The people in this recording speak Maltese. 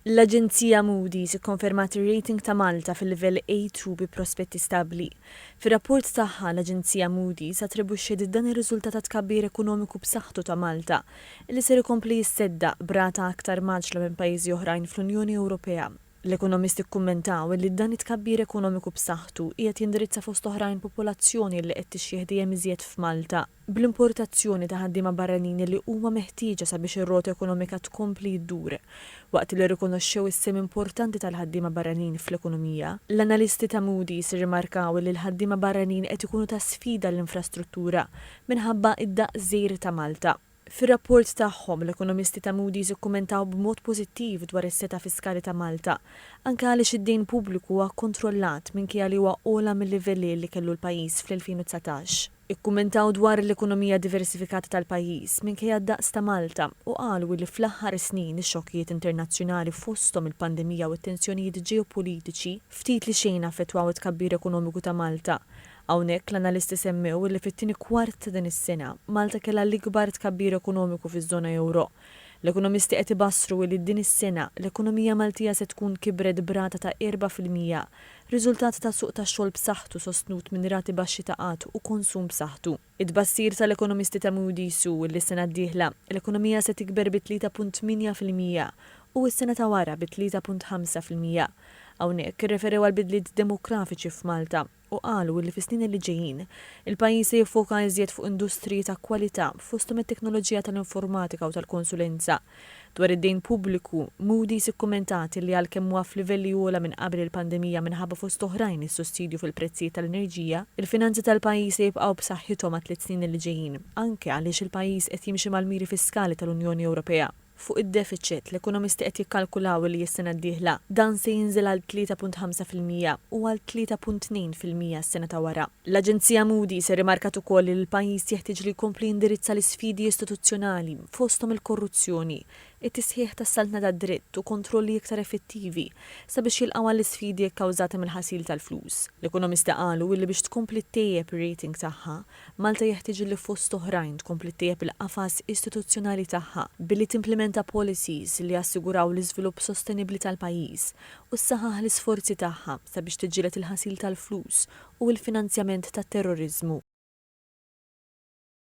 L-Aġenzija Moody's ikkonfermat ir-rating ta' Malta fil-livell A2 bi prospetti stabbli. Fir-rapport tagħha l-Aġenzija Moody's attribwixxiet dan ir-riżultat ta' tkabbir ekonomiku b'saħħtu ta' Malta li ser ikompli jisseddaq brata aktar maġla minn pajjiżi oħrajn fl-Unjoni Ewropea. L-ekonomisti kkummentaw li dan it-tkabbir ekonomiku b'saħħtu qiegħed jindirizza fost oħrajn popolazzjoni li qed tixjieħ dejjem iżjed f'Malta bl-importazzjoni ta' ħaddiema barranin li huma meħtieġa sabiex ir-rota ekonomika tkompli jdur. Waqt li rikonoxxew is-sem importanti tal-ħaddiema barranin fl-ekonomija, l-analisti ta' Moody's irrimarkaw li l-ħaddiema barranin qed ikunu ta' sfida l-infrastruttura minħabba id-daqq żgħir ta' Malta. Fir-rapport tagħhom l-ekonomisti ta' Moody's ikkumentaw b'mod pożittiv dwar is-seta fiskali ta' Malta, anke għaliex id-dejn pubbliku huwa kontrollat minkejja li huwa ogħla mill-livelli li kellu l-pajjiż fl-2019. Ikkumentaw dwar l-ekonomija diversifikata tal-pajjiż minkejja d-daqs ta' Malta u qalu li fl-aħħar snin ix-xokkijiet internazzjonali fosthom il-pandemija u t-tensjonijiet ġeopolitiċi ftit li xejn affettwaw it-tkabbir ekonomiku ta' Malta. Hawnhekk l-analisti semmew li fit-tieni kwart ta' din is-sena Malta kellha l-ikbar tkabbir ekonomiku fiż-żona Ewro. L-ekonomisti qed ibassru li din is-sena l-ekonomija Maltija se tkun kibret brata ta' 4%, riżultat ta' suq tax-xogħol b'saħħtu sostnut minn rati baxxi ta' qatt u konsum b'saħħtu. Id-bassir tal-ekonomisti ta' Moody's hu li s-sena d-dieħla l-ekonomija se tikber bi 3.8% u s-sena ta' wara bi 3.5%. Hawnhekk irreferew għal bidliet demografiċi f'Malta u qalu li fis-snin li ġejjin il-pajjiż se jiffoka iżjed fuq industriji ta' kwalità fosthom it-teknoloġija tal-informatika u tal-konsulenza. Dwar id-dejn pubbliku, Moody's ikkummentat li għalkemm huwa f'livelli ogħla minn qabel il-pandemija minħabba fost oħrajn is-sussidju fil-prezzijiet tal-enerġija, il-finanzi tal-pajjiż se jibqgħu b'saħħithom għat 3 snin li ġejjin, anke għaliex il-pajjiż qed jimxi mal-miri fiskali tal-Unjoni Ewropea. Fuq id-deficit, l-ekonomisti qed jikkalkulaw li s-sena d-dieħla dan se jinżel għal 3.5% u għal 3.2% s-sena ta' wara. L-Aġenzija Moody's rimarkat ukoll li l-pajjiż jeħtieġ li jkompli jindirizza l-isfidi istituzzjonali fosthom il-korruzzjoni, it-tisħiħ tas-saltna tad-dritt u kontrolli iktar effettivi sabiex jilqgħu l-isfidi kkawżati mill-ħasil tal-flus. L-ekonomisti qalu li biex tkompli ttejjeb ir-rating tagħha, Malta jeħtieġ li fost oħrajn tkompli ttejjeb il-qafas istituzzjonali tagħha billi timplementa policies li jassiguraw l-iżvilupp sostenibbli tal-pajjiż u ssaħħaħ l-isforzi tagħha sabiex tiġġieled il-ħasil tal-flus u l-finanzjament tat-terrorizmu.